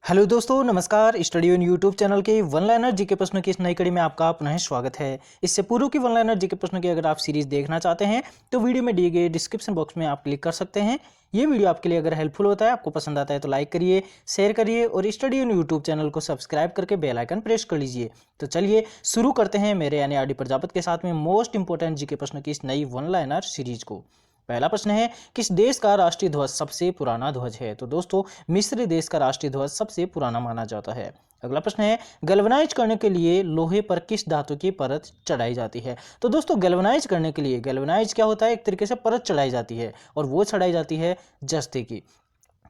Hello दोस्तों, नमस्कार। Study on YouTube channel के वन लाइनर जीके प्रश्नों की इस नई कड़ी में आपका पुनः स्वागत है। इससे पूर्व की वन लाइनर जीके प्रश्नों की अगर आप सीरीज देखना चाहते हैं तो वीडियो में दिए गए डिस्क्रिप्शन बॉक्स में आप क्लिक कर सकते हैं। ये वीडियो आपके लिए अगर हेल्पफुल होता है, आपको पसंद आता है तो लाइक करिए, शेयर करिए और स्टडी ऑन यूट्यूब चैनल को सब्सक्राइब करके बेल आइकन प्रेस कर लीजिए। तो चलिए शुरू करते हैं मेरे यानी आर डी प्रजापति के साथ में मोस्ट इंपोर्टेंट जीके प्रश्नों की इस नई वन लाइनर सीरीज को। पहला प्रश्न है, किस देश का राष्ट्रीय ध्वज सबसे पुराना ध्वज है? तो दोस्तों, मिस्र देश का राष्ट्रीय ध्वज सबसे पुराना माना जाता है। अगला प्रश्न है, गैल्वेनाइज करने के लिए लोहे पर किस धातु की परत चढ़ाई जाती है? तो दोस्तों, गैल्वेनाइज करने के लिए गैल्वेनाइज क्या होता है, एक तरीके से परत चढ़ाई जाती है और वो चढ़ाई जाती है जस्ते की।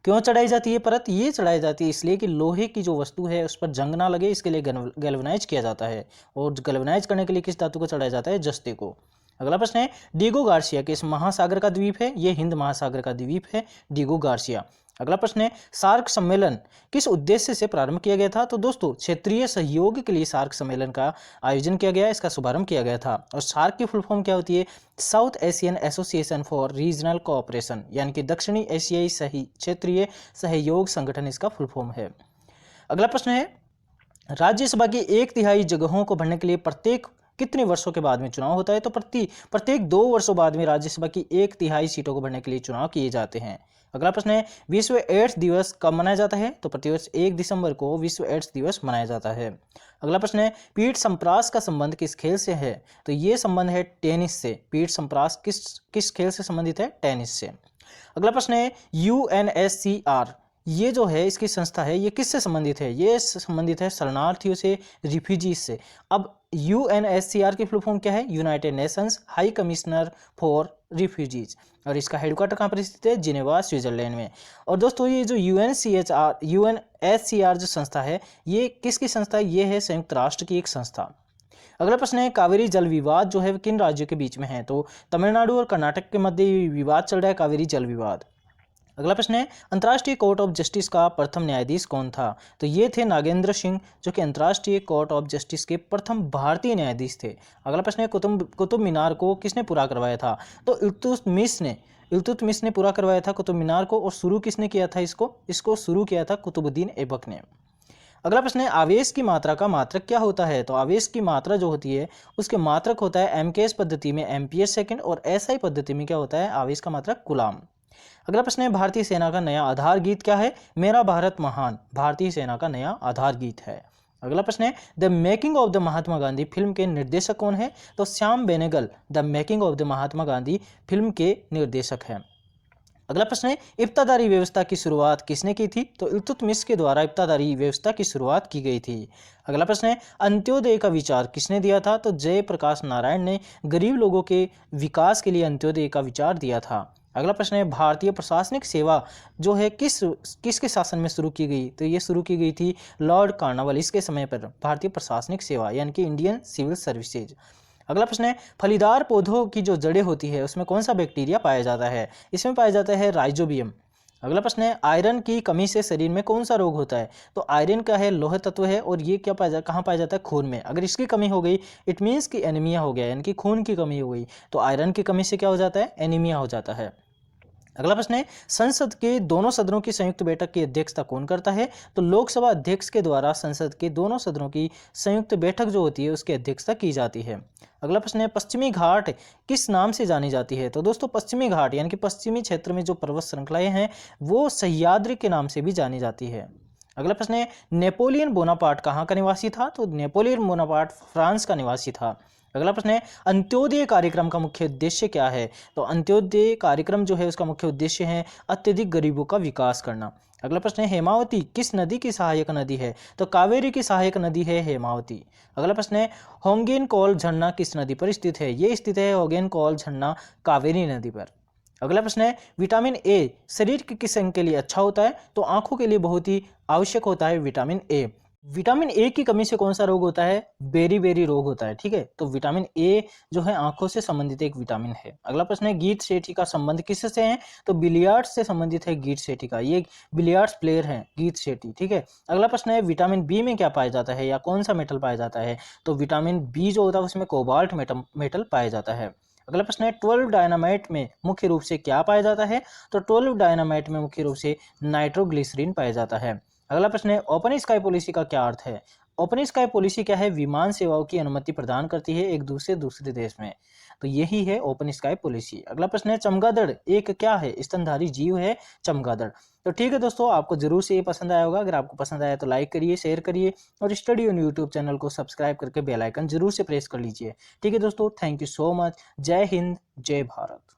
क्यों चढ़ाई जाती है परत? ये चढ़ाई जाती है इसलिए कि लोहे की जो वस्तु है उस पर जंग ना लगे, इसके लिए गैल्वेनाइज किया जाता है। और गैल्वेनाइज करने के लिए किस धातु को चढ़ाया जाता है? जस्ते को। अगला प्रश्न है, डिगो गार्सिया किस महासागर का द्वीप है? ये हिंद महासागर का द्वीप है डिगो गार्सिया। अगला प्रश्न है, सार्क सम्मेलन किस उद्देश्य से प्रारंभ किया गया था? तो दोस्तों, क्षेत्रीय सहयोग के लिए सार्क सम्मेलन का आयोजन किया गया, इसका शुभारंभ किया गया था। और सार्क की फुल फॉर्म क्या होती है? South Asian association for regional cooperation, यानी कि दक्षिणी एशियाई सही क्षेत्रीय सहयोग संगठन इसका फुल फॉर्म है। अगला प्रश्न है, राज्यसभा की 1/3 जगहों को भरने के लिए प्रत्येक कितने वर्षों के बाद में चुनाव होता है? तो प्रत्येक 2 वर्षों बाद में राज्यसभा की 1/3 सीटों को भरने के लिए चुनाव किए जाते हैं। अगला प्रश्न है, विश्व एड्स दिवस कब मनाया जाता है? तो प्रतिवर्ष 1 दिसंबर को विश्व एड्स दिवस मनाया जाता है। अगला प्रश्न है, पीठ संप्रास का संबंध किस खेल से है? तो ये संबंध है टेनिस से। पीठ संप्रास किस खेल से संबंधित है? टेनिस से। अगला प्रश्न है, यूएनएचसीआर ये जो है इसकी संस्था है, ये किससे संबंधित है? ये संबंधित है शरणार्थियों से, रिफ्यूजीज से। अब यूएनएचसीआर की फुल फॉर्म क्या है? United Nations high commissioner for refugees. और इसका हेडक्वार्टर कहाँ पर स्थित है? जिनेवा, स्विट्जरलैंड में। और दोस्तों, ये जो यूएनएचसीआर जो संस्था है, ये किसकी संस्था है? ये है संयुक्त राष्ट्र की एक संस्था। अगला प्रश्न है, कावेरी जल विवाद जो है किन राज्यों के बीच में है? तो तमिलनाडु और कर्नाटक के मध्य विवाद चल रहा है, कावेरी जल विवाद। अगला प्रश्न है, अंतर्राष्ट्रीय कोर्ट ऑफ जस्टिस का प्रथम न्यायाधीश कौन था? तो ये थे नागेंद्र सिंह, जो कि अंतर्राष्ट्रीय कोर्ट ऑफ जस्टिस के प्रथम भारतीय न्यायाधीश थे। अगला प्रश्न है, कुतुब मीनार को किसने पूरा करवाया था? तो इल्तुतमिश ने पूरा करवाया था कुतुब मीनार को। और शुरू किसने किया था इसको शुरू किया था कुतुबुद्दीन ऐबक ने। अगला प्रश्न है, आवेश की मात्रा का मात्रक क्या होता है? तो आवेश की मात्रा जो होती है उसके मात्रक होता है एमकेएस पद्धति में एम्पियर सेकंड, और एसआई पद्धति में क्या होता है? आवेश का मात्रक गुलाम। अगला प्रश्न है, भारतीय सेना का नया आधार गीत क्या है? मेरा भारत महान भारतीय सेना का नया आधार गीत है। अगला प्रश्न है, the making of the Mahatma Gandhi film के निर्देशक कौन है? तो Shyam Benegal the making of the Mahatma Gandhi film के निर्देशक हैं। अगला प्रश्न है, इब्तादारी व्यवस्था की शुरुआत किसने की थी? तो इल्तुतमिश के द्वारा इब्तादारी व्यवस्था की शुरुआत की गई थी। अगला प्रश्न है, अंत्योदय का विचार किसने दिया था? तो जयप्रकाश नारायण ने गरीब लोगों के विकास के लिए अंत्योदय का विचार दिया था। अगला प्रश्न है, भारतीय प्रशासनिक सेवा जो है किसके शासन में शुरू की गई? तो ये शुरू की गई थी लॉर्ड कार्नवालिस के समय पर भारतीय प्रशासनिक सेवा, यानी कि इंडियन सिविल सर्विसेज। अगला प्रश्न है, फलीदार पौधों की जो जड़ें होती है उसमें कौन सा बैक्टीरिया पाया जाता है? इसमें पाया जाता है राइजोबियम। अगला प्रश्न है, आयरन की कमी से शरीर में कौन सा रोग होता है? तो आयरन का है लौह तत्व है, और ये क्या कहाँ पाया जाता है? खून में। अगर इसकी कमी हो गई इट मीन्स कि एनीमिया हो गया, यानी कि खून की कमी हो गई। तो आयरन की कमी से क्या हो जाता है? एनीमिया हो जाता है। अगला प्रश्न है, संसद के दोनों सदनों की संयुक्त बैठक की अध्यक्षता कौन करता है? तो लोकसभा अध्यक्ष के द्वारा संसद के दोनों सदनों की संयुक्त बैठक जो होती है उसकी अध्यक्षता की जाती है। अगला प्रश्न है, पश्चिमी घाट किस नाम से जानी जाती है? तो दोस्तों, पश्चिमी घाट यानी कि पश्चिमी क्षेत्र में जो पर्वत श्रृंखलाएं हैं वो सह्याद्री के नाम से भी जानी जाती है। अगला प्रश्न है, नेपोलियन बोनापार्ट कहाँ का निवासी था? तो नेपोलियन बोनापार्ट फ्रांस का निवासी था। अगला प्रश्न है, अंत्योदय कार्यक्रम का मुख्य उद्देश्य क्या है? तो अंत्योदय कार्यक्रम जो है उसका मुख्य उद्देश्य है अत्यधिक गरीबों का विकास करना। अगला प्रश्न है, हेमावती किस नदी की सहायक नदी है? तो कावेरी की सहायक नदी है हेमावती। अगला प्रश्न है, होंगेनकोल झरना किस नदी पर स्थित है? ये स्थित है होंगेनकोल झरना कावेरी नदी पर। अगला प्रश्न है, विटामिन ए शरीर के किस अंग के लिए अच्छा होता है? तो आंखों के लिए बहुत ही आवश्यक होता है विटामिन ए। विटामिन ए की कमी से कौन सा रोग होता है? बेरी रोग होता है। ठीक है, तो विटामिन ए जो है आंखों से संबंधित एक विटामिन है। अगला प्रश्न है, गीत सेठी का संबंध किससे है? तो बिलियर्ड्स से संबंधित है गीत सेठी का, ये बिलियर्ड्स प्लेयर हैं गीत सेठी। ठीक है, अगला प्रश्न है, विटामिन बी में क्या पाया जाता है या कौन सा मेटल पाया जाता है? तो विटामिन बी जो होता है उसमें कोबाल्ट मेटल पाया जाता है। अगला प्रश्न है, 12 डायनामाइट में मुख्य रूप से क्या पाया जाता है? तो 12 डायनामाइट में मुख्य रूप से नाइट्रोग्लिसरीन पाया जाता है। अगला प्रश्न है ओपन स्काई पॉलिसी का क्या अर्थ है? ओपन स्काई पॉलिसी क्या है? विमान सेवाओं की अनुमति प्रदान करती है एक दूसरे देश में। तो यही है ओपन स्काई पॉलिसी। अगला प्रश्न है चमगादड़ एक क्या है? स्तनधारी जीव है चमगादड़। तो ठीक है दोस्तों, आपको जरूर से ये पसंद आया होगा। अगर आपको पसंद आया तो लाइक करिए, शेयर करिए और स्टडी ऑन यूट्यूब चैनल को सब्सक्राइब करके बेल आइकन जरूर से प्रेस कर लीजिए। ठीक है दोस्तों, थैंक यू सो मच। जय हिंद, जय भारत।